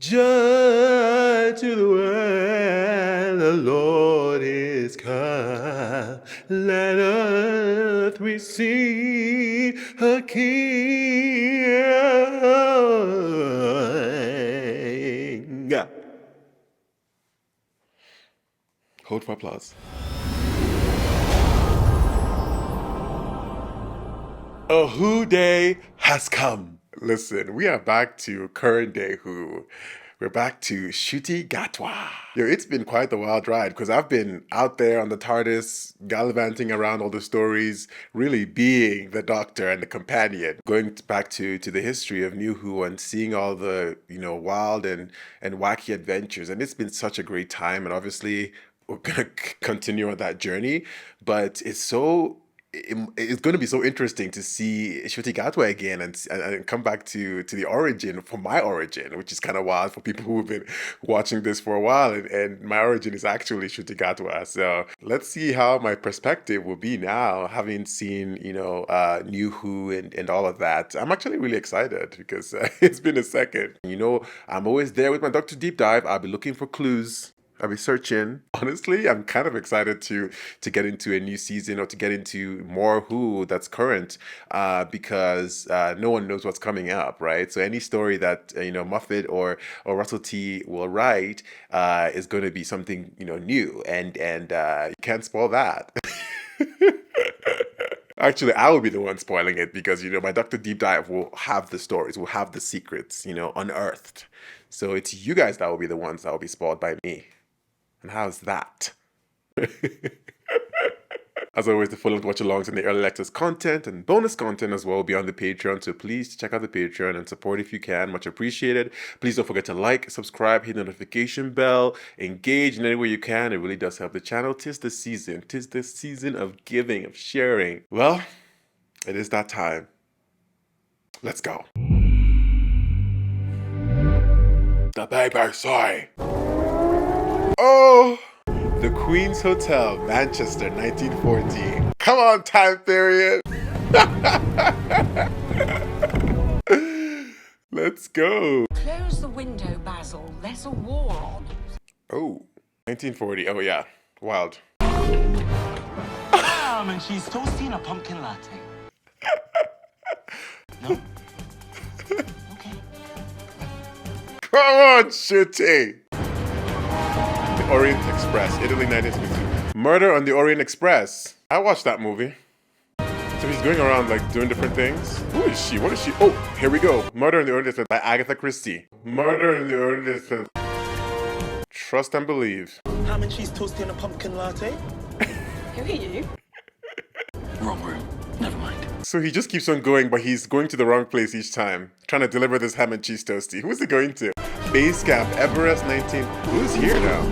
Joy to the world, the Lord is come. Let earth receive her King. Hold for applause. A Who Day has come. Listen, we are back to current day Who. We're back to Ncuti Gatwa. Yo, it's been quite a wild ride because I've been out there on the TARDIS, gallivanting around all the stories, really being the doctor and the companion, going back to the history of New Who and seeing all the, wild and wacky adventures. And it's been such a great time. And obviously, we're going to continue on that journey. But it's going to be so interesting to see Ncuti Gatwa again and come back to the origin, from my origin, which is kind of wild for people who've been watching this for a while. And my origin is actually Ncuti Gatwa. So let's see how my perspective will be now, having seen, New Who and all of that. I'm actually really excited because it's been a second. I'm always there with my Dr. Deep Dive. I'll be looking for clues. I'll be searching. Honestly, I'm kind of excited to get into a new season or to get into more Who that's current, because no one knows what's coming up, right? So any story that Moffat or Russell T will write is going to be something new, and you can't spoil that. Actually, I will be the one spoiling it because my Dr. Deep Dive will have the stories, will have the secrets, unearthed. So it's you guys that will be the ones that will be spoiled by me. And how's that? As always, the full length watch alongs and the early access content and bonus content as well will be on the Patreon. So please check out the Patreon and support if you can. Much appreciated. Please don't forget to like, subscribe, hit the notification bell, engage in any way you can. It really does help the channel. Tis the season. Tis the season of giving, of sharing. Well, it is that time. Let's go. The BBC. Oh, the Queen's Hotel, Manchester, 1914. Come on, time period. Let's go. Close the window, Basil. There's a war on. Oh, 1940. Oh, yeah. Wild. And she's toasty and a pumpkin latte. No? Okay. Come on, Ncuti. The Orient Express, Italy, 1962. Murder on the Orient Express. I watched that movie. So he's going around doing different things. Who is she? What is she? Oh, here we go. Murder on the Orient Express by Agatha Christie. Murder on the Orient Express. Trust and believe. Ham and cheese toasty and a pumpkin latte. Who are you? Wrong room. Never mind. So he just keeps on going, but he's going to the wrong place each time. Trying to deliver this ham and cheese toasty. Who is he going to? Base Camp, Everest 19. Who's here now?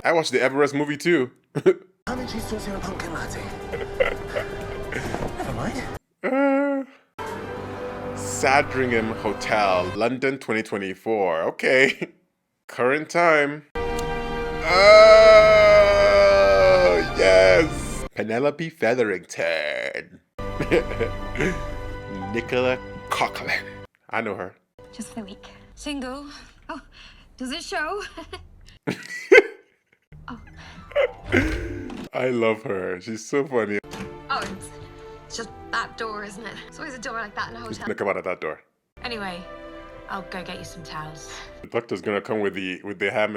I watched the Everest movie too. Ham and cheese toasty and a pumpkin latte. Never mind. Sandringham Hotel, London 2024. Okay. Current time. Oh, yes. Penelope Featherington. Nicola Coughlan. I know her. Just for the week. Single. Oh, does it show? Oh. I love her. She's so funny. Oh, it's just that door, isn't it? It's always a door like that in a Who's hotel. gonna come out of that door? Anyway, I'll go get you some towels. The doctor's gonna come with the ham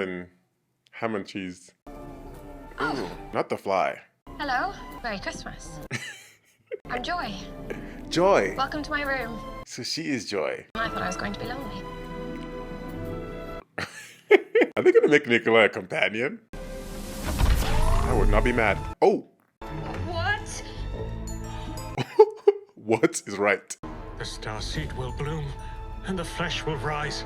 and cheese. Ooh, not the fly. Hello. Merry Christmas. I'm Joy. Joy. Welcome to my room. So she is Joy. I thought I was going to be lonely. Are they gonna make Nicola a companion? I would not be mad. Oh! What? What is right? The starseed will bloom, and the flesh will rise.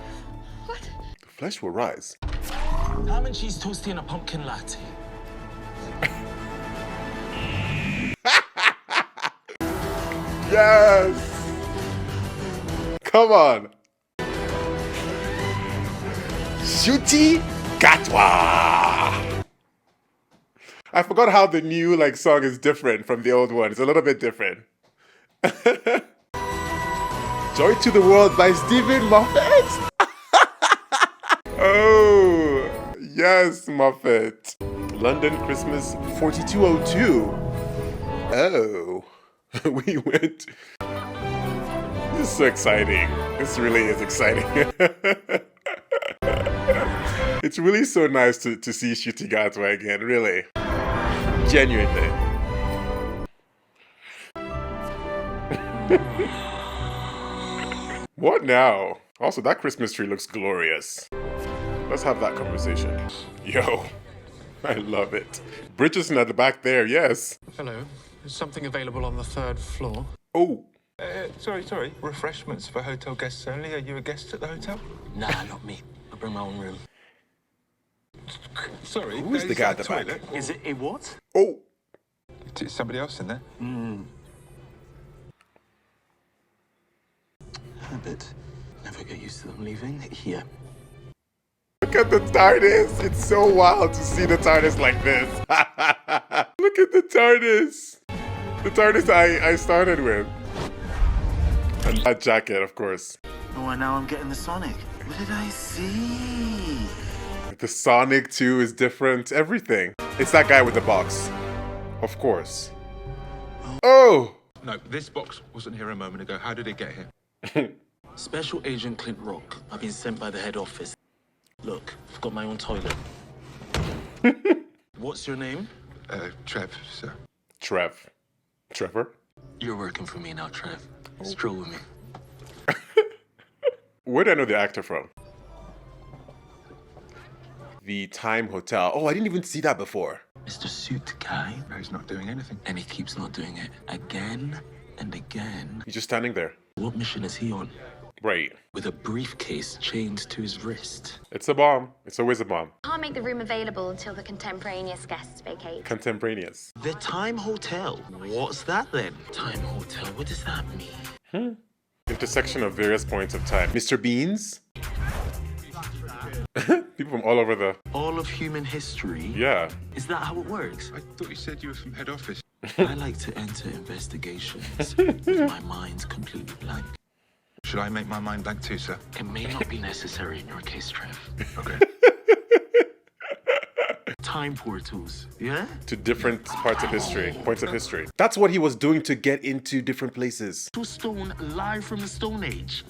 What? The flesh will rise. Ham and cheese toasty and a pumpkin latte. Yes! Come on! Ncuti Gatwa! I forgot how the new song is different from the old one. It's a little bit different. Joy to the World by Stephen Moffat. Oh, yes, Muffet. London Christmas 4202. Oh, we went. This is so exciting. This really is exciting. It's really so nice to see Ncuti Gatwa again, really. Genuinely. What now? Also, that Christmas tree looks glorious. Let's have that conversation. Yo, I love it. Bridgerton at the back there, yes. Hello. Is something available on the 3rd floor? Oh, Sorry. Refreshments for hotel guests only. Are you a guest at the hotel? Nah, not me. I bring my own room. Sorry. who's the guy at the back? Is it a what? Oh, Is somebody else in there? Habit. Never get used to them leaving. Here. look at the TARDIS. It's so wild to see the TARDIS like this. Look at the TARDIS. The TARDIS I started with. And that jacket, of course. Oh, and now I'm getting the Sonic. What did I see? The Sonic too is different. Everything. It's that guy with the box. Of course. Oh! No, this box wasn't here a moment ago. How did it get here? Special Agent Clint Rock. I've been sent by the head office. Look, I've got my own toilet. What's your name? Trev, sir. Trev. Trevor? You're working for me now, Trev. Stroll with me. Where do I know the actor from? The Time Hotel. Oh, I didn't even see that before. Mr. Suit Guy. No, he's not doing anything. And he keeps not doing it. Again and again. He's just standing there. What mission is he on? Right. With a briefcase chained to his wrist. It's a bomb. It's always a bomb. Can't make the room available until the contemporaneous guests vacate. Contemporaneous. The Time Hotel. What's that then? Time Hotel, what does that mean? Intersection of various points of time. Mr. Beans? People from all over the... All of human history? Yeah. Is that how it works? I thought you said you were from head office. I like to enter investigations with my mind completely blank. Should I make my mind blank too, sir? It may not be necessary in your case, Trev. Okay. Time portals, yeah? To different parts of history. Points of history. That's what he was doing to get into different places. To stone live from the Stone Age.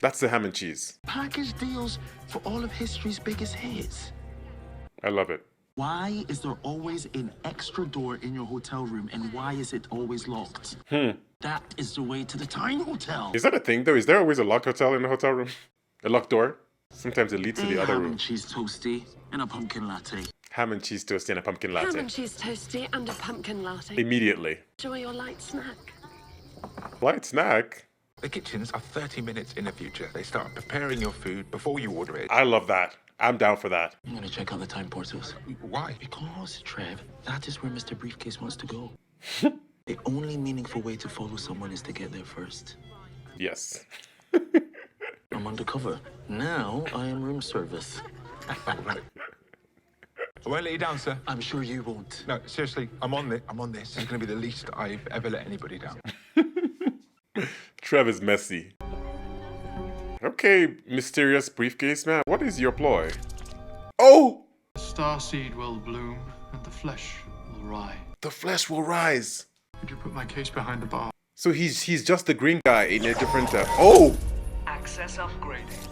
That's the ham and cheese. Package deals for all of history's biggest hits. I love it. Why is there always an extra door in your hotel room, and why is it always locked? That is the way to the Time Hotel. Is that a thing though? Is there always a locked hotel in the hotel room? A locked door? Sometimes it leads to the other ham room. and cheese toasty and a pumpkin latte. Ham and cheese toasty and a pumpkin Ham latte. and cheese toasty and a pumpkin latte. Immediately. Enjoy your light snack. Light snack? The kitchens are 30 minutes in the future. They start preparing your food before you order it. I love that. I'm down for that. I'm gonna check out the time portals. Why? Because, Trev, that is where Mr. Briefcase wants to go. The only meaningful way to follow someone is to get there first. Yes. I'm undercover. Now I am room service. Right. I won't let you down, sir. I'm sure you won't. No, seriously, I'm on this. This is going to be the least I've ever let anybody down. Trev is messy. Okay, mysterious briefcase man. What is your ploy? Oh! The starseed will bloom and the flesh will rise. The flesh will rise. Could you put my case behind the bar? So he's just the green guy in a different... oh! Access upgraded.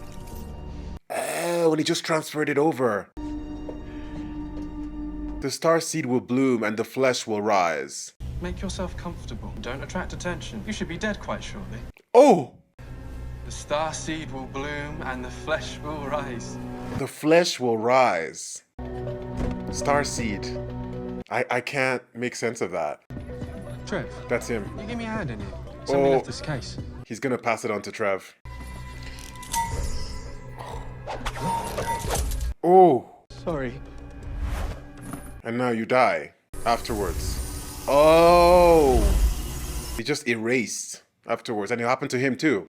Oh, and he just transferred it over. The starseed will bloom and the flesh will rise. Make yourself comfortable. Don't attract attention. You should be dead quite shortly. Oh! The starseed will bloom and the flesh will rise. The flesh will rise. Starseed. I can't make sense of that. Trev, That's him. you give me a hand in here. Somebody left this case. He's gonna pass it on to Trev. Oh! Sorry. And now you die afterwards. Oh! He just erased afterwards, and it happened to him too.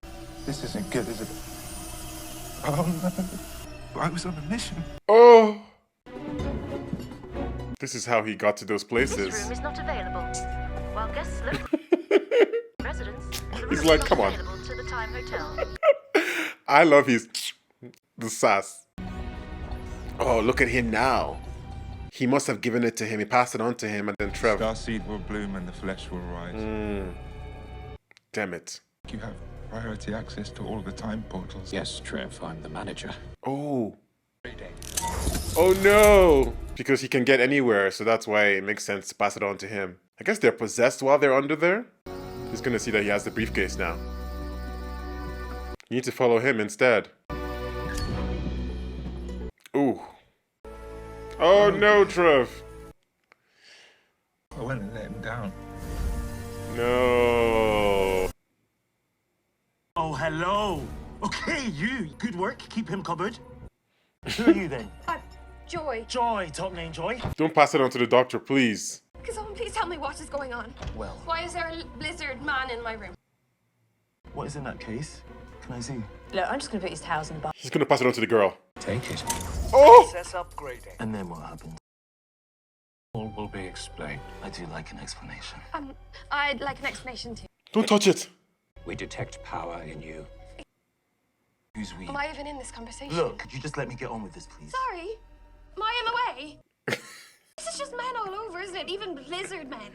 This isn't good, is it? Oh, no. I was on a mission. Oh! This is how he got to those This places. room is not available. While guests look... Residents, the room He's is like, not come on. available to the Time Hotel. I love the sass. Oh, look at him now. He must have given it to him. He passed it on to him, and then Trev. Starseed will bloom and the flesh will rise. Damn it. You have priority access to all the time portals. Yes, Trev, I'm the manager. Oh. Oh no! Because he can get anywhere, so that's why it makes sense to pass it on to him. I guess they're possessed while they're under there. He's gonna see that he has the briefcase now. You need to follow him instead. Ooh. Oh no, Trev. I went and let him down. No. Oh, hello. Okay, you. Good work. Keep him covered. Who are you then? Joy. Joy. Top name Joy. Don't pass it on to the doctor, please. Can someone please tell me what is going on? Well, Why is there a lizard man in my room? what is in that case? Can I see? Look, I'm just gonna put his towels in the bath. He's gonna pass it on to the girl. Take it. Oh! Access upgrading. And then what happens? All will be explained. I do like an explanation. I'd like an explanation too. Don't touch it. We detect power in you. Who's we? Am I even in this conversation? Look, could you just let me get on with this, please? Sorry. Am I in the way? This is just men all over, isn't it? Even lizard men.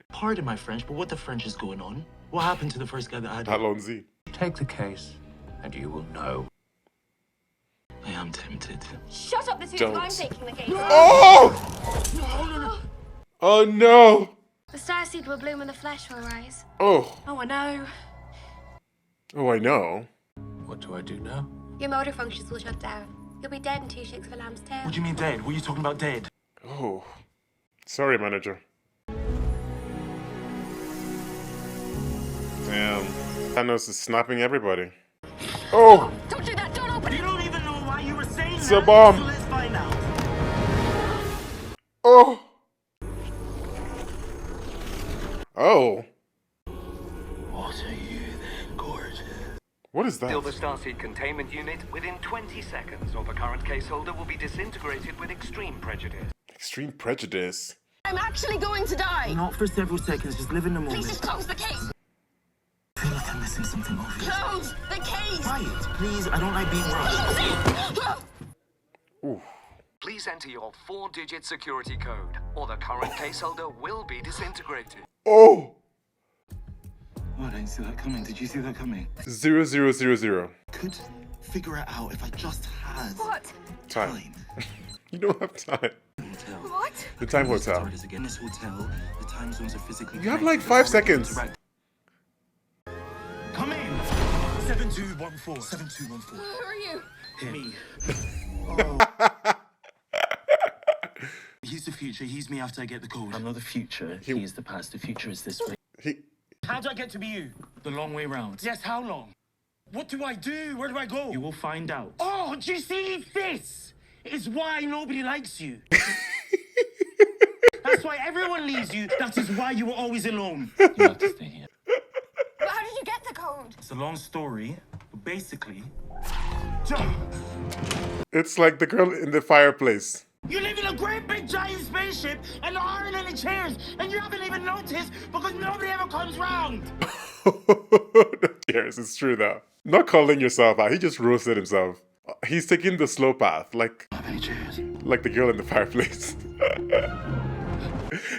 Pardon my French, but what the French is going on? What happened to the first guy that had That Lonzi. Take the case, and you will know. I am tempted. Shut up, the two. Don't. I'm taking the case. Oh! Oh no! The starseed will bloom and the flesh will rise. Oh. Oh, I know. Oh, I know. What do I do now? Your motor functions will shut down. You'll be dead in 2 shakes of a lamb's tail. What do you mean dead? What are you talking about dead? Oh. Sorry, manager. Damn. Thanos is snapping everybody. Oh! Don't do that. Don't open it. You don't even know why you were saying It's that. a bomb. So let's find out. Oh! Oh. What are you then, gorgeous? What is that? Kill the Starseed containment unit within 20 seconds, or the current caseholder will be disintegrated with extreme prejudice. Extreme prejudice. I'm actually going to die. Not for several seconds, just live in the moment. Please just close the case. I feel like I'm missing something obvious. Close the case. Quiet, please. I don't like being rushed. Ooh. Please enter your 4-digit security code, or the current caseholder will be disintegrated. Oh! Oh, I didn't see that coming. Did you see that coming? 0000. Could figure it out if I just had What? Time. You don't have time. Hotel. What? The time hotel. Start us again. This hotel, the time zones are physically. You have connected, like but 5 all seconds. interact. Come in. 7214. 7214. Who are you? Me. He's the future. He's me after I get the code. I'm not the future. He is the past. The future is this way. He... How do I get to be you? The long way round. Yes, how long? What do I do? Where do I go? You will find out. Oh, do you see? This is why nobody likes you. That's why everyone leaves you. That is why you were always alone. You have to stay here. But how did you get the code? It's a long story, but basically... It's like the girl in the fireplace. You live in a great big giant spaceship and there aren't any chairs, and you haven't even noticed because nobody ever comes round. Yes, it's true though. Not calling yourself out, he just roasted himself. He's taking the slow path, like the girl in the fireplace.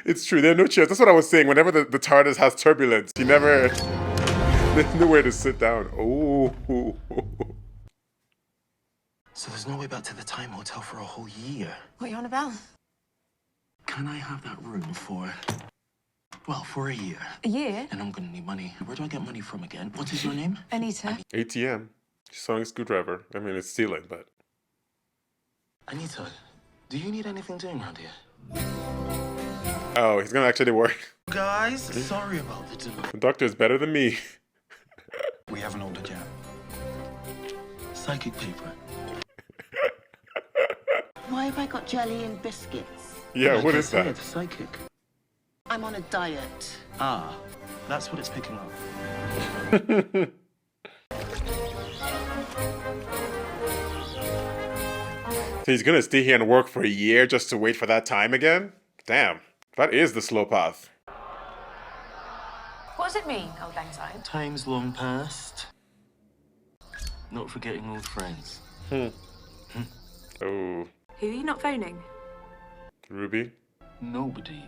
It's true, there are no chairs. That's what I was saying. Whenever the TARDIS has turbulence, there's nowhere to sit down. Oh. So there's no way back to the time hotel for a whole year. What are you on about? Can I have that room for a year? A year? And I'm gonna need money. Where do I get money from again? What is your name? Anita. ATM. She's selling a screwdriver. I mean, it's stealing, but... Anita, do you need anything doing around here? Oh, he's gonna actually work. Guys, sorry about the delay. The doctor is better than me. We haven't ordered yet. Psychic paper. Why have I got jelly and biscuits? Yeah, Like what I is that? said, psychic. I'm on a diet. Ah, that's what it's picking up. So he's gonna stay here and work for a year just to wait for that time again? Damn, that is the slow path. What does it mean, old lang syne? Time's long past. Not forgetting old friends. not phoning? Ruby. Nobody.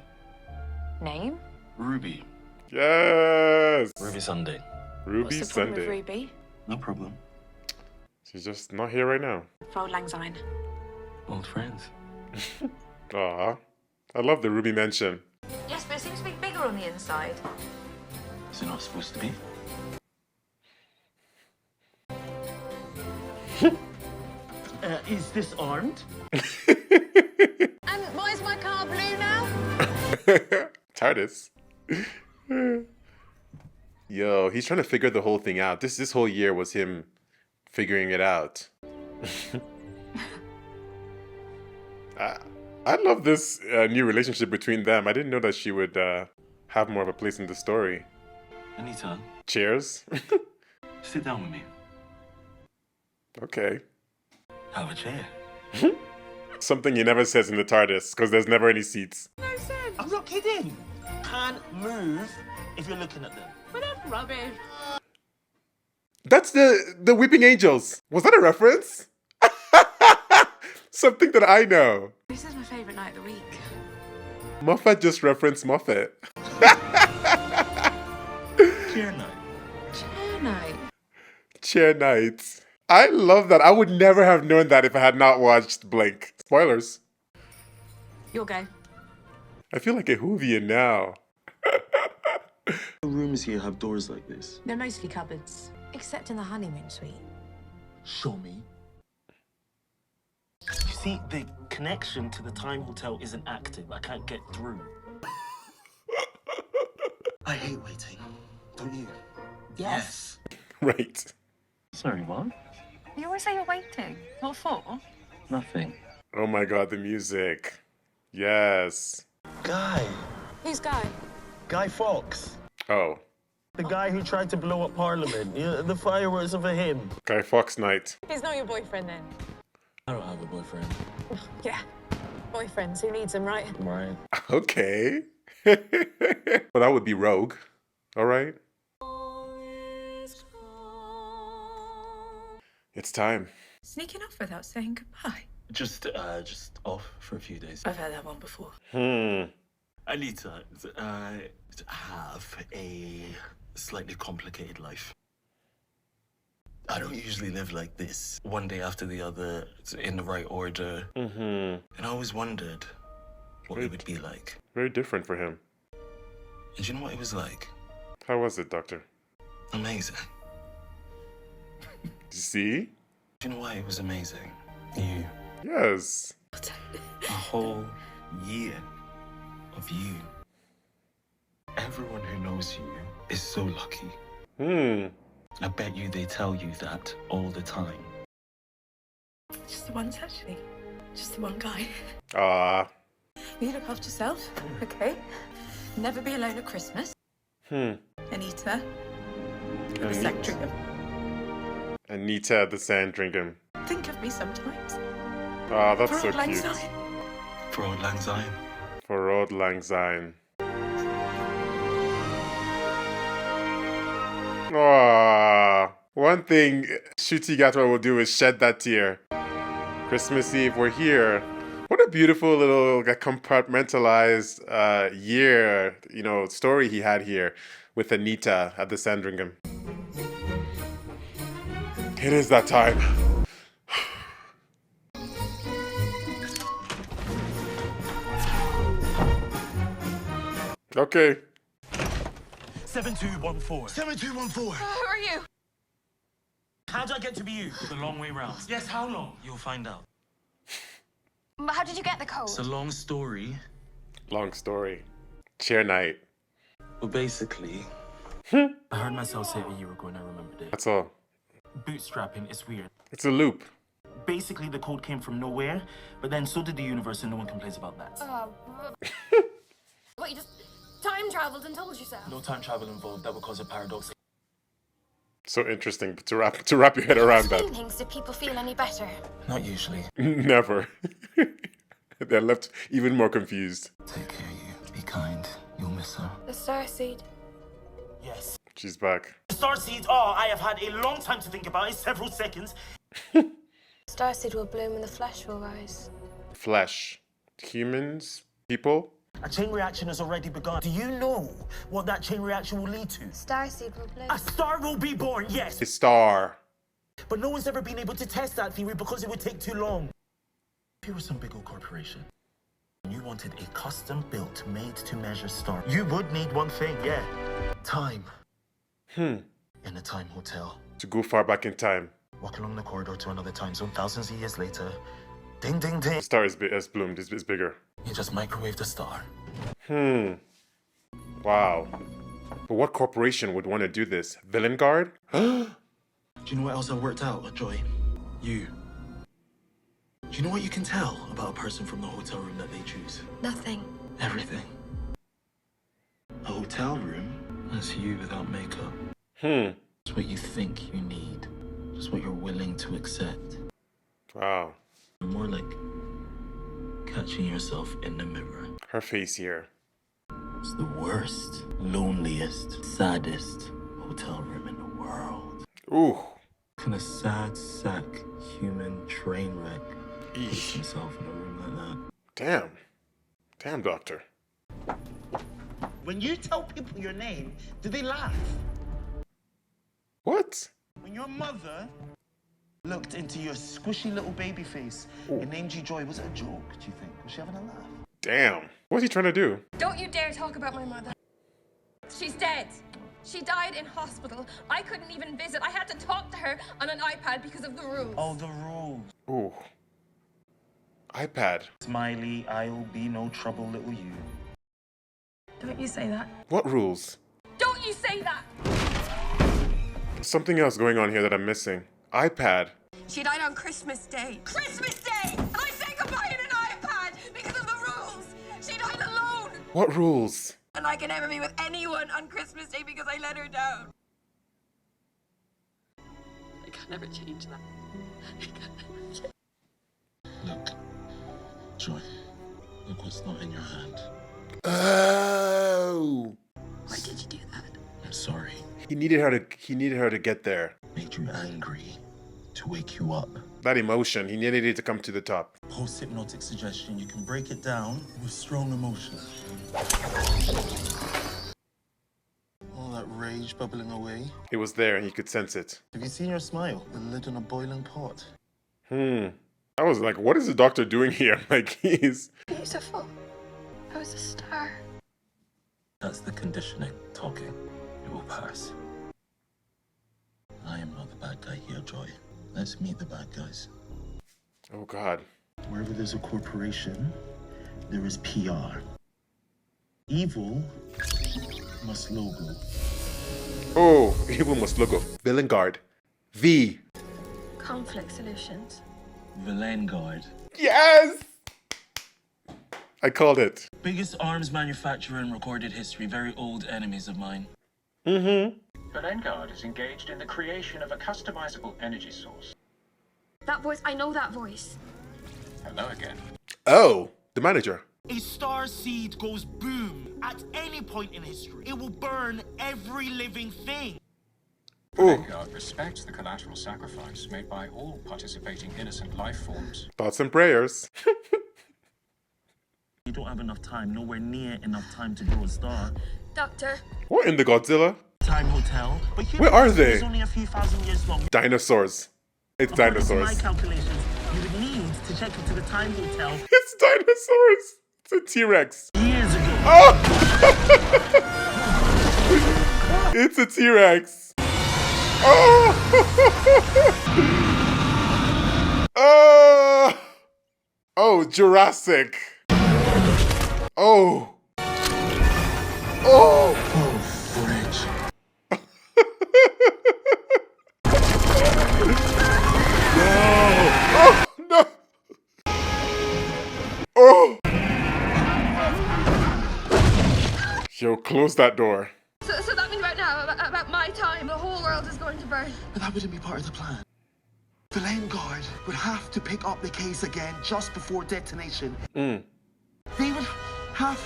Name? Ruby. Yes. Ruby Sunday. Ruby What's the problem Sunday. with Ruby? No problem. She's just not here right now. Auld Lang Syne. Old friends. Aw. I love the Ruby mention. Yes, but it seems to be bigger on the inside. Is it not supposed to be? Is this armed? And why is my car blue now? TARDIS. Yo, he's trying to figure the whole thing out. This whole year was him figuring it out. I love this new relationship between them. I didn't know that she would have more of a place in the story. Anita. Cheers. Sit down with me. Okay. Have a chair. Something he never says in the TARDIS, because there's never any seats. No sense. I'm not kidding. Can't move if you're looking at them. But that's rubbish. That's the Weeping Angels. Was that a reference? Something that I know. This is my favourite night of the week. Moffat just referenced Moffat. Chair night. Chair night. Chair night. I love that. I would never have known that if I had not watched Blink. Spoilers. You'll go. I feel like a Whovian now. The rooms here have doors like this. They're mostly cupboards. Except in the honeymoon suite. Show me. You see, the connection to the Time Hotel isn't active. I can't get through. I hate waiting. Don't you? Yes. Right. Sorry, what? You always say you're waiting. What for? Nothing. Oh my god, the music. Yes. Guy. Who's Guy? Guy Fawkes. Oh. The guy who tried to blow up Parliament. Yeah, the fireworks are for him. Guy Fawkes night. He's not your boyfriend then? I don't have a boyfriend. Yeah. Boyfriends, who needs them, right? Right. Okay. Well, that would be Rogue. All right. It's time. Sneaking off without saying goodbye. Just off for a few days. I've heard that one before. Anita, I have a slightly complicated life. I don't usually live like this, one day after the other, in the right order. And I always wondered what it would be like. Very different for him. And you know what it was like? How was it, Doctor? Amazing. See? Do you know why it was amazing? You. Yes. A whole year of you. Everyone who knows you is so lucky. I bet you they tell you that all the time. Just the once, actually. Just the one guy. Ah. You look after yourself, okay? Never be alone at Christmas. Anita. The Sandringham. Anita the Sandringham. Think of me sometimes. Ah, that's so For Auld Lang cute. Syne. For Auld Lang Syne. For Auld Lang Syne. Aww. One thing Ncuti Gatwa will do is shed that tear. Christmas Eve, we're here. What a beautiful little compartmentalized year, story he had here with Anita at the Sandringham. It is that time. Okay. 7214. 7214. Who are you? How do I get to be you? The long way round. Yes, how long? You'll find out. But how did you get the code? It's a long story. Long story. Chair night. Well, basically... I heard myself say it a year ago and I remembered it. That's all. Bootstrapping is weird. It's a loop. Basically, the code came from nowhere, but then so did the universe and no one complains about that. What, you just time traveled and told you so? No time travel involved, that would cause a paradox. So interesting to wrap your head around that. Feelings, did people feel any better? Not usually. Never. They're left even more confused. Take care of you. Be kind. You'll miss her. The starseed. Yes. She's back. Starseed, I have had a long time to think about it, several seconds. Starseed will bloom and the flesh will rise. Flesh. Humans? People? A chain reaction has already begun. Do you know what that chain reaction will lead to? Starseed will bloom. A star will be born, yes. A star. But no one's ever been able to test that theory because it would take too long. If you were some big old corporation and you wanted a custom-built, made-to-measure star, you would need one thing, yeah. Time. In a time hotel. To go far back in time. Walk along the corridor to another time zone thousands of years later. Ding, ding, ding. The star has bloomed. It's bigger. You just microwave the star. Wow. But what corporation would want to do this? Villain Guard? Do you know what else I worked out, Joy? You. Do you know what you can tell about a person from the hotel room that they choose? Nothing. Everything. A hotel room? That's you without makeup. It's what you think you need. Just what you're willing to accept. Wow. More like catching yourself in the mirror. Her face here. It's the worst, loneliest, saddest hotel room in the world. Ooh. Kind of sad sack human train wreck. Eesh. Puts himself in a room like that. Damn. Damn, doctor. When you tell people your name, do they laugh? What? When your mother looked into your squishy little baby face and named you Joy, was it a joke, do you think? Was she having a laugh? Damn. What's he trying to do? Don't you dare talk about my mother. She's dead. She died in hospital. I couldn't even visit. I had to talk to her on an iPad because of the rules. Oh, the rules. Ooh. iPad. Smiley, I'll be no trouble, little you. Don't you say that. What rules? Don't you say that. Something else going on here that I'm missing. iPad. She died on Christmas Day. Christmas Day! And I say goodbye in an iPad because of the rules. She died alone. What rules? And I can never be with anyone on Christmas Day because I let her down. I can never change that. I can never change. Look, Joy, look what's not in your hand. Oh. Why did you do that? I'm sorry. He needed her to get there. Made you angry to wake you up. That emotion, he needed it to come to the top. Post-hypnotic suggestion, you can break it down with strong emotion. All that rage bubbling away. It was there and he could sense it. Have you seen your smile? The lid on a boiling pot. I was like, what is the doctor doing here? Like, he's... Beautiful. I was a star. That's the conditioning talking. It will pass. I am not the bad guy here, Joy. Let's meet the bad guys. Oh, God. Wherever there's a corporation, there is PR. Evil must logo. Oh, evil must logo. Villain Guard. V. Conflict solutions. Villain Guard. Yes! I called it. Biggest arms manufacturer in recorded history. Very old enemies of mine. Villain Guard is engaged in the creation of a customizable energy source. That voice, I know that voice. Hello again. Oh, the manager. A star seed goes boom at any point in history. It will burn every living thing. Villain Guard respects the collateral sacrifice made by all participating innocent life forms. Thoughts and prayers. You don't have enough time, nowhere near enough time to grow a star. Doctor. What in the Godzilla? Time hotel. But where are they? It's only a few thousand years long. Dinosaurs. It's According to my dinosaurs. calculations, you would need to check into the time hotel It's dinosaurs. It's a T-Rex. years ago. Oh! It's a T-Rex. Oh! Oh! Oh, Jurassic. Oh. Oh. Oh, fridge. Oh, no. Oh. Yo, close that door. So that means right now, about my time, the whole world is going to burn. But that wouldn't be part of the plan. Villain Guard would have to pick up the case again just before detonation. They would have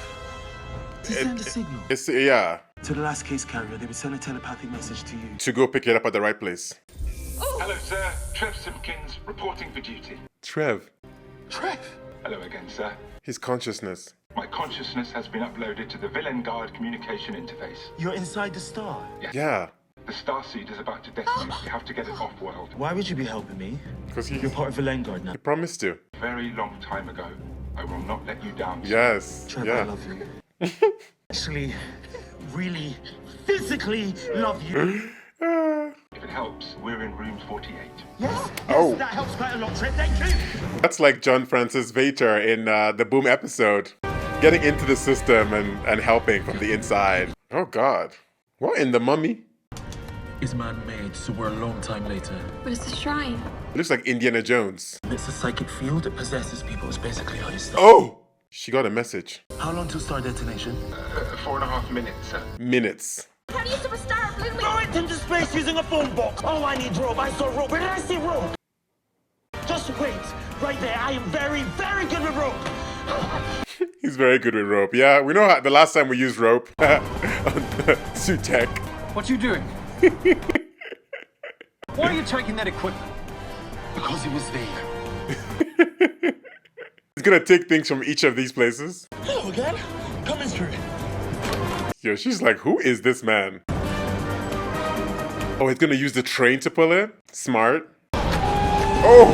to send a signal. Yeah. To the last case carrier, they would send a telepathic message to you. To go pick it up at the right place. Hello, sir. Trev Simpkins, reporting for duty. Trev. Trev, Hello again, sir. His consciousness. My consciousness has been uploaded to the Villain Guard communication interface. You're inside the star? Yes. Yeah. The starseed is about to detonate. We have to get it off-world. Why would you be helping me? Because you're part of the Villain Guard now. He promised to. Very long time ago. I will not let you down. Yes. Trevor, yeah. I love you. Actually, really, physically love you. If it helps, we're in room 48. Yes. Oh. That helps quite a lot, Trev. Thank you. That's like John Francis Vater in the Boom episode. Getting into the system and helping from the inside. Oh, God. What in the Mummy? Is man-made, so we're a long time later. What is the shrine? Looks like Indiana Jones. It's a psychic field that possesses people. It's basically how you start. Oh! She got a message. How long till star detonation? 4.5 minutes, sir. Minutes. Have you superstar blooming? Throw it into space using a phone box. Oh, I need rope. I saw rope. Where did I see rope? Just wait. Right there. I am very, very good with rope. He's very good with rope. Yeah, we know how the last time we used rope on Suit Tech. What you doing? Why are you taking that equipment? Because it was there. He's gonna take things from each of these places. Hello again. Coming through. Yo, she's like, who is this man? Oh, he's gonna use the train to pull it? Smart. Oh!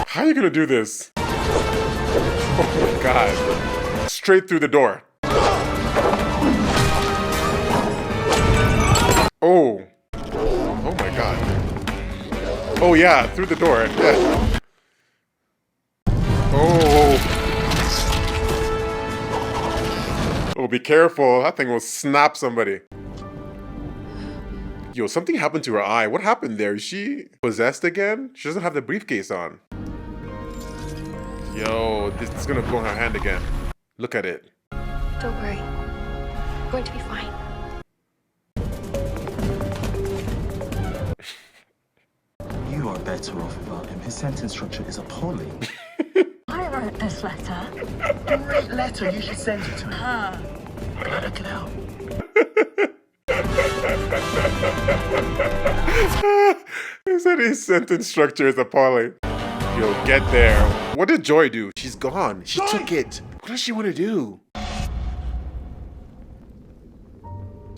How are you gonna do this? Oh my God. Straight through the door. Oh. Oh my God. Oh yeah, through the door. Yeah. Oh. Oh, be careful. That thing will snap somebody. Yo, something happened to her eye. What happened there? Is she possessed again? She doesn't have the briefcase on. Yo, this is gonna go in her hand again. Look at it. Don't worry. We're going to be fine. You are better off without him. His sentence structure is appalling. I wrote this letter. Great letter. You should send it to him. Look it out. He said his sentence structure is appalling. Yo, get there. What did Joy do? She's gone. She took it. What does she want to do?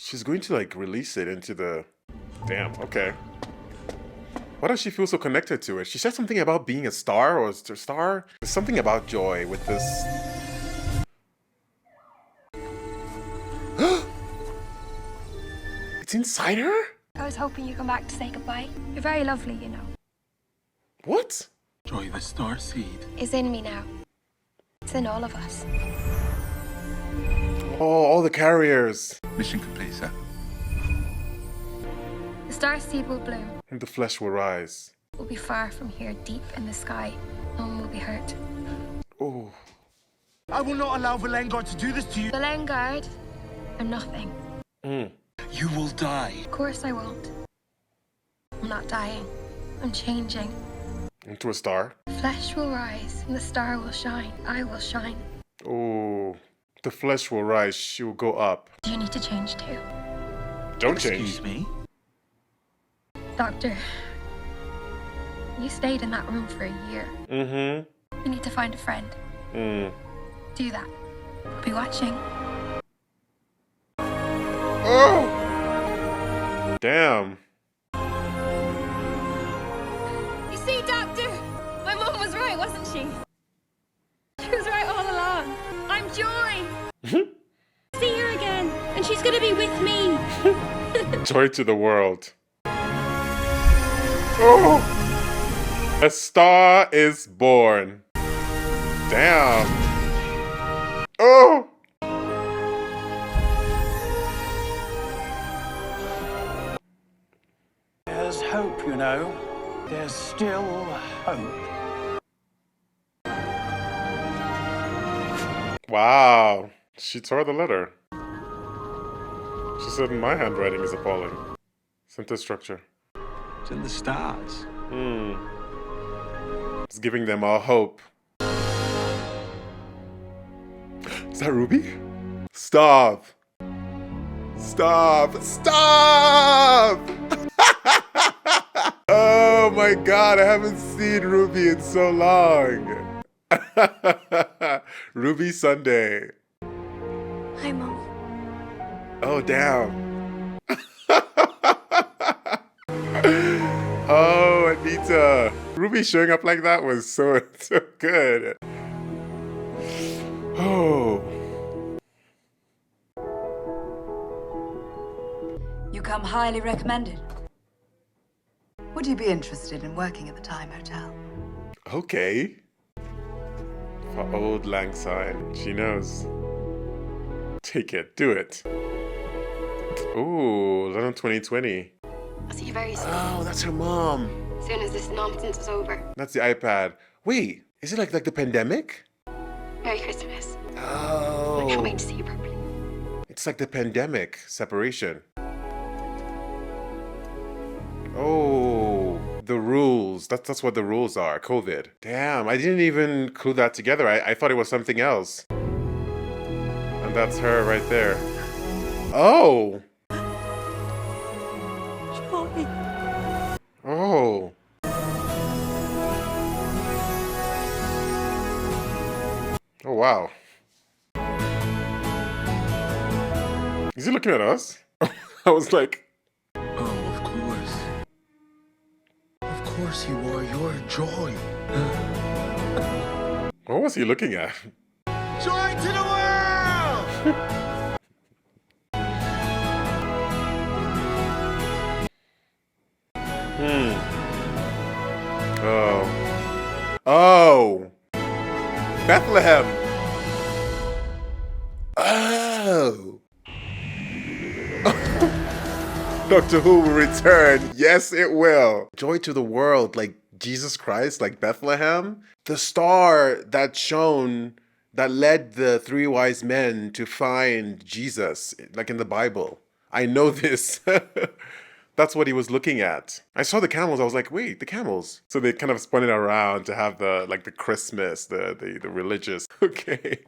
She's going to like release it into the... Damn, okay. Why does she feel so connected to it? She said something about being a star or a star? There's something about Joy with this... It's inside her? I was hoping you'd come back to say goodbye. You're very lovely, you know. What? Joy, the star seed. It's in me now. It's in all of us. Oh, all the carriers. Mission complete, sir. The star seed will bloom. And the flesh will rise. We'll be far from here, deep in the sky. No one will be hurt. Oh. I will not allow Valengard to do this to you. Valengard are nothing. You will die. Of course I won't. I'm not dying. I'm changing. Into a star? Flesh will rise and the star will shine. I will shine. Oh. The flesh will rise. She will go up. Do you need to change too? Don't change. Excuse me? Doctor, you stayed in that room for a year. Mm-hmm. You need to find a friend. Do that. I'll be watching. Oh! Damn. You see, Doctor? My mum was right, wasn't she? She was right all along. I'm Joy. See her again, and she's gonna be with me. Joy to the world. Oh! A star is born. Damn. Oh! There's hope, you know. There's still hope. Wow. She tore the letter. She said my handwriting is appalling. Sentence structure. It's in the stars. It's giving them all hope. Is that Ruby? Stop. Stop. Stop! Oh my God, I haven't seen Ruby in so long. Ruby Sunday. Hi, Mom. Oh, damn. Oh, Anita. Ruby showing up like that was so good. Oh. You come highly recommended. Would you be interested in working at the Time Hotel? Okay. For old lang syne. She knows. Take it. Do it. Ooh, London 2020. I'll see you very soon. Oh, that's her mom. As soon as this nonsense is over. That's the iPad. Wait, is it like the pandemic? Merry Christmas. Oh. I can't wait to see you properly. It's like the pandemic separation. Oh, the rules. That's what the rules are. COVID. Damn, I didn't even clue that together. I thought it was something else. And that's her right there. Oh. Joy. Oh. Oh, wow. Is he looking at us? I was like... Oh, of course. Of course you are. You're Joy. What was he looking at? Joy to the world! Oh. Oh. Bethlehem. Oh. Doctor Who will return. Yes, it will. Joy to the world, like Jesus Christ, like Bethlehem. The star that shone, that led the three wise men to find Jesus, like in the Bible. I know this. That's what he was looking at. I saw the camels. I was like, wait, the camels. So they kind of spun it around to have the Christmas, the religious. Okay.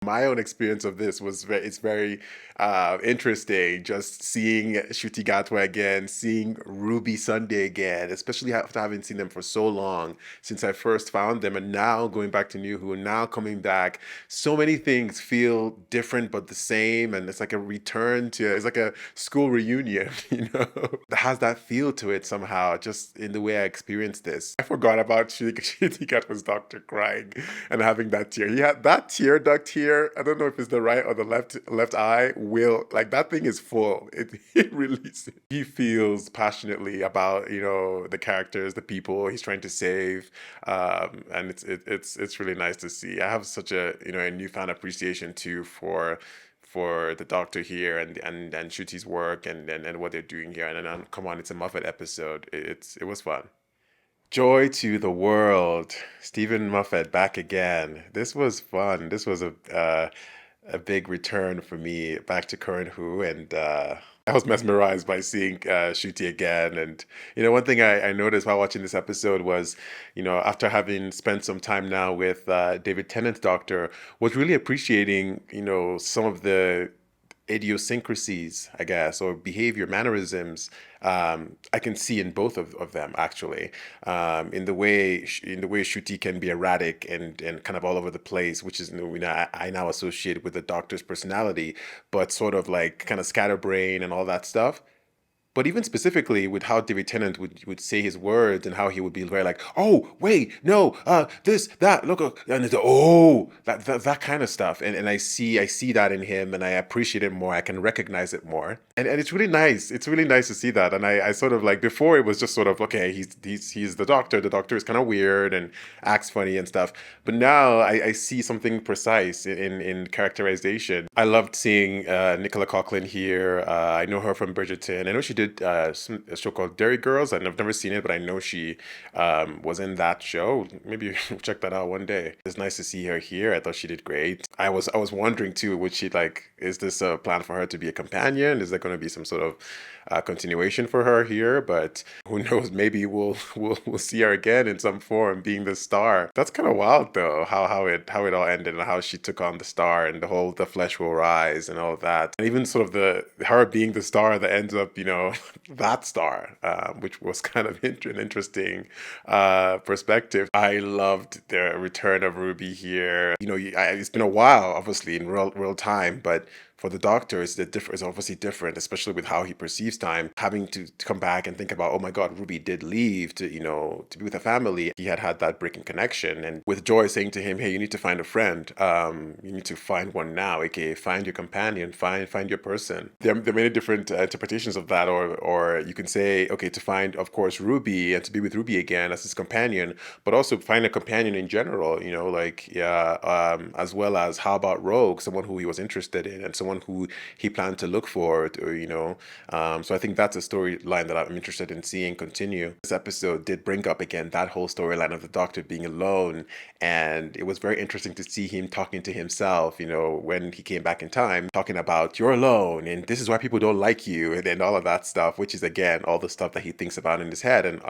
My own experience of this was it's very interesting. Just seeing Ncuti Gatwa again, seeing Ruby Sunday again, especially after having seen them for so long since I first found them, and now going back to New Who, and now coming back. So many things feel different but the same, and it's like a return to, it's like a school reunion, you know? It has that feel to it somehow, just in the way I experienced this. I forgot about Ncuti Gatwa's doctor crying and having that tear. He had that tear duct here. I don't know if it's the right or the left eye. Will, like, that thing is full. It releases. He feels passionately about, you know, the characters, the people he's trying to save, and it's really nice to see. I have such a, you know, a newfound appreciation too for the Doctor here and Ncuti's work and what they're doing here. And then come on, it's a Moffat episode. It was fun. Joy to the world. Stephen Moffat back again. This was fun. This was a big return for me back to Current Who, and I was mesmerized by seeing Ncuti again. And, you know, one thing I noticed while watching this episode was, you know, after having spent some time now with David Tennant's Doctor, was really appreciating, you know, some of the idiosyncrasies, I guess, or behavior mannerisms I can see in both of them, actually, in the way Ncuti can be erratic and kind of all over the place, which is, you know, I now associate with the Doctor's personality, but sort of like kind of scatterbrain and all that stuff. But even specifically with how David Tennant would say his words and how he would be very like, oh, wait, no, this, that, look, and it's, oh, that kind of stuff. And I see that in him, and I appreciate it more. I can recognize it more. And it's really nice. It's really nice to see that. And I sort of like, before it was just sort of, okay, he's the Doctor. The Doctor is kind of weird and acts funny and stuff. But now I see something precise in characterization. I loved seeing Nicola Coughlan here. I know her from Bridgerton. I know she did a show called Dairy Girls, and I've never seen it, but I know she was in that show. Maybe check that out one day. It's nice to see her here. I thought she did great. I was wondering too, would she, like, is this a plan for her to be a companion? Is there going to be some sort of continuation for her here? But who knows? Maybe we'll see her again in some form, being the star. That's kind of wild though, how it all ended and how she took on the star and the flesh will rise and all of that. And even sort of her being the star that ends up, you know, that star, which was kind of an interesting perspective. I loved the return of Ruby here. It's been a while, obviously, in real time, but for the Doctor, it's obviously different, especially with how he perceives time. Having to come back and think about, oh my God, Ruby did leave to be with a family. He had that breaking connection, and with Joy saying to him, "Hey, you need to find a friend. You need to find one now, aka find your companion, find your person." There are many different interpretations of that, or you can say, okay, to find, of course, Ruby and to be with Ruby again as his companion, but also find a companion in general. As well as how about Rogue, someone who he was interested in, and someone who he planned to look for, so I think that's a storyline that I'm interested in seeing continue. This episode did bring up again that whole storyline of the Doctor being alone, and it was very interesting to see him talking to himself, when he came back in time, talking about you're alone and this is why people don't like you, and all of that stuff, which is again all the stuff that he thinks about in his head, and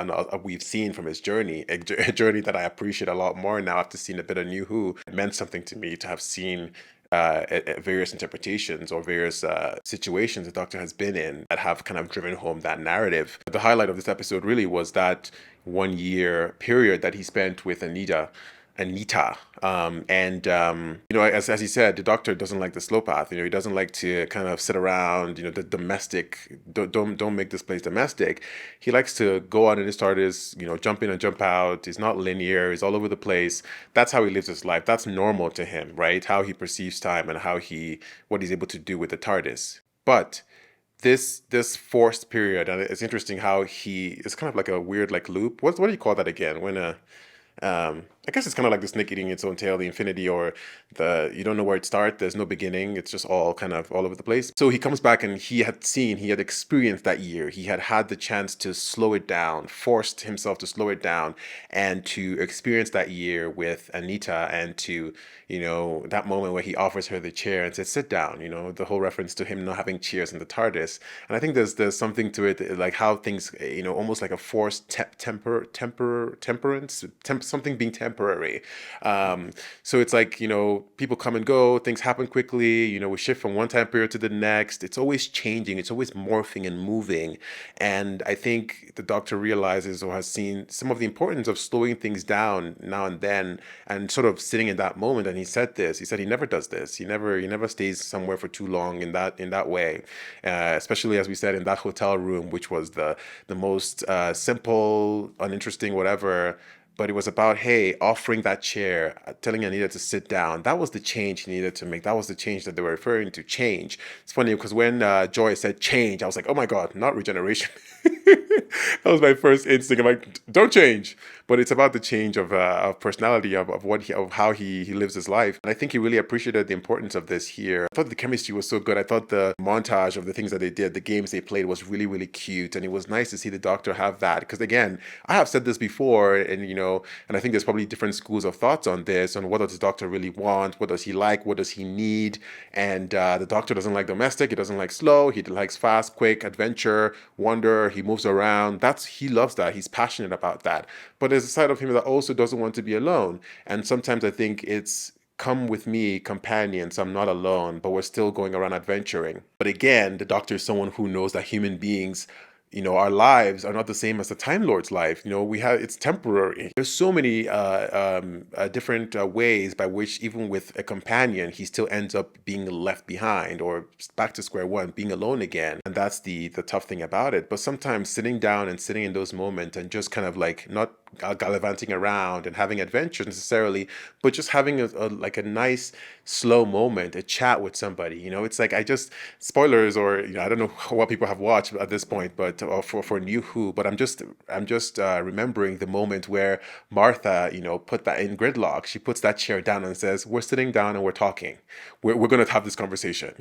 we've seen from his journey, a journey that I appreciate a lot more now after seeing a bit of New Who. It meant something to me to have seen various interpretations or various situations the Doctor has been in that have kind of driven home that narrative. The highlight of this episode really was that 1 year period that he spent with Anita. As he said, the Doctor doesn't like the slow path. He doesn't like to kind of sit around. The domestic. Don't make this place domestic. He likes to go out in his TARDIS. Jump in and jump out. He's not linear. He's all over the place. That's how he lives his life. That's normal to him, right? How he perceives time and what he's able to do with the TARDIS. But this forced period, and it's interesting how it's kind of like a weird loop. What do you call that again? When I guess it's kind of like the snake eating its own tail, the infinity, or you don't know where it starts. There's no beginning. It's just all kind of all over the place. So he comes back and he had experienced that year. He had the chance to slow it down, forced himself to slow it down, and to experience that year with Anita, and to, that moment where he offers her the chair and says, "Sit down." The whole reference to him not having chairs in the TARDIS. And I think there's something to it, like how things, almost like a forced temperance, something being temporary. So it's like, people come and go, things happen quickly, we shift from one time period to the next. It's always changing, it's always morphing and moving. And I think the Doctor realizes or has seen some of the importance of slowing things down now and then, and sort of sitting in that moment. And he said he never does this. He never stays somewhere for too long in that way, especially, as we said, in that hotel room, which was the most simple, uninteresting, whatever. But it was about, hey, offering that chair, telling Anita to sit down. That was the change he needed to make. That was the change that they were referring to, change. It's funny because when Joy said change, I was like, oh my God, not regeneration. That was my first instinct. I'm like, don't change. But it's about the change of personality, of how he lives his life. And I think he really appreciated the importance of this here. I thought the chemistry was so good. I thought the montage of the things that they did, the games they played, was really, really cute. And it was nice to see the Doctor have that. Because again, I have said this before, and and I think there's probably different schools of thoughts on this, on what does the Doctor really want, what does he like, what does he need. And the Doctor doesn't like domestic, he doesn't like slow, he likes fast, quick, adventure, wonder, he moves around. He loves that, he's passionate about that. But there's a side of him that also doesn't want to be alone. And sometimes I think it's, come with me, companions, I'm not alone, but we're still going around adventuring. But again, the Doctor is someone who knows that human beings, our lives are not the same as the Time Lord's life. It's temporary. There's so many different ways by which, even with a companion, he still ends up being left behind, or back to square one, being alone again. And that's the tough thing about it. But sometimes sitting down and sitting in those moments and just kind of not gallivanting around and having adventures necessarily, but just having a nice slow moment, a chat with somebody. It's like, spoilers, or I don't know what people have watched at this point, but for New Who, but I'm just remembering the moment where Martha put that in Gridlock. She puts that chair down and says, "We're sitting down and we're talking. We're going to have this conversation,"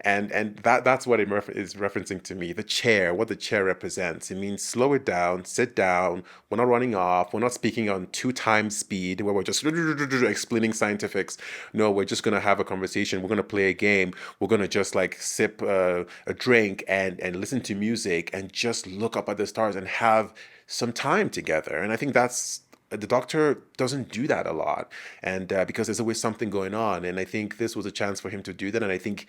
and that's what it is referencing to me. The chair, what the chair represents. It means slow it down, sit down. We're not running off. We're not speaking on 2 times speed where we're just explaining scientifics. No, we're just going to have a conversation. We're going to play a game. We're going to just sip a drink and listen to music and just look up at the stars and have some time together. And I think that's the Doctor doesn't do that a lot, and because there's always something going on. And I think this was a chance for him to do that. And I think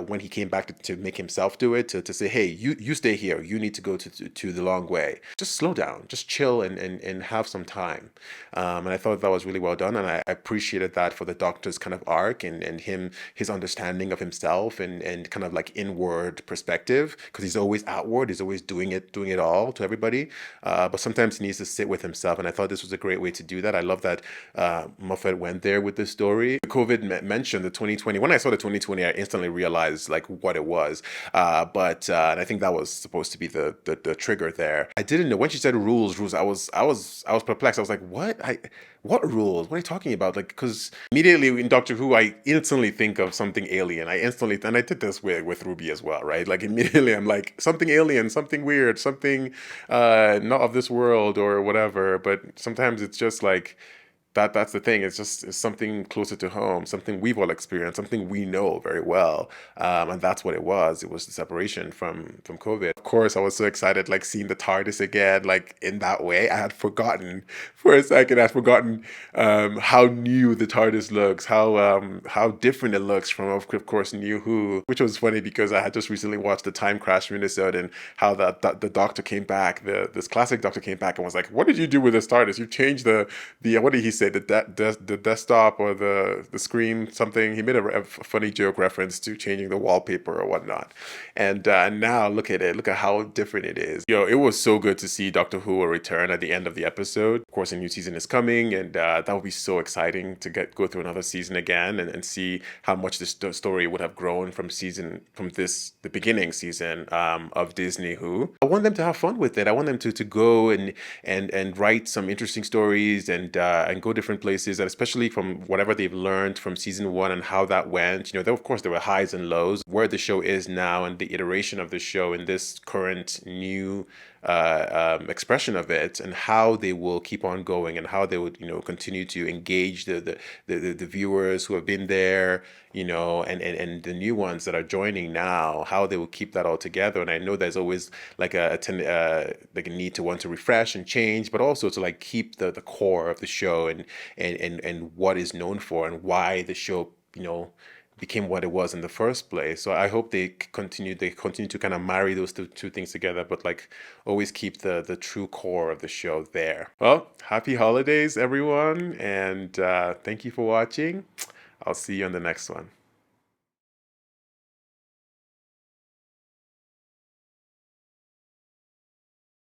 when he came back to make himself do it, to say, hey, you stay here, you need to go to the long way. Just slow down, just chill and have some time. And I thought that was really well done, and I appreciated that for the Doctor's kind of arc and his understanding of himself and kind of like inward perspective, because he's always outward, he's always doing it all to everybody, but sometimes he needs to sit with himself. And I thought this was a great way to do that. I love that Moffat went there with this story. COVID mentioned the 2020. When I saw the 2020, I instantly realized like what it was, but and I think that was supposed to be the trigger there. I didn't know when she said rules. I was perplexed. I was like, what rules? What are you talking about? Like, because immediately in Doctor Who, I instantly think of something alien. And I did this with Ruby as well, right? Like immediately I'm like, something alien, something weird, something not of this world or whatever. But sometimes it's just like, that's the thing. It's something closer to home, something we've all experienced, something we know very well, and that's what it was. It was the separation from COVID. Of course, I was so excited, like seeing the TARDIS again, like in that way. I had forgotten for a second. I'd forgotten how new the TARDIS looks, how different it looks from, of course, New Who, which was funny because I had just recently watched the Time Crash minisode and how the Doctor came back, this classic Doctor came back and was like, "What did you do with this TARDIS? You changed the what did he say? The desktop or the screen, something." He made a funny joke reference to changing the wallpaper or whatnot. And now look at it. Look at how different it is. It was so good to see Doctor Who return at the end of the episode. Of course, a new season is coming, and that would be so exciting to go through another season again and see how much this story would have grown from the beginning season of Disney Who. I want them to have fun with it. I want them to go and write some interesting stories and go different places, and especially from whatever they've learned from season 1 and how that went. Of course there were highs and lows. Where the show is now and the iteration of the show in this current new expression of it, and how they will keep on going, and how they would continue to engage the viewers who have been there, and the new ones that are joining now, how they will keep that all together. And I know there's always like a need to want to refresh and change, but also to like keep the core of the show and what is known for and why the show became what it was in the first place. So I hope they continue to kind of marry those two things together, but like always keep the true core of the show there. Well, happy holidays everyone, and thank you for watching. I'll see you on the next one.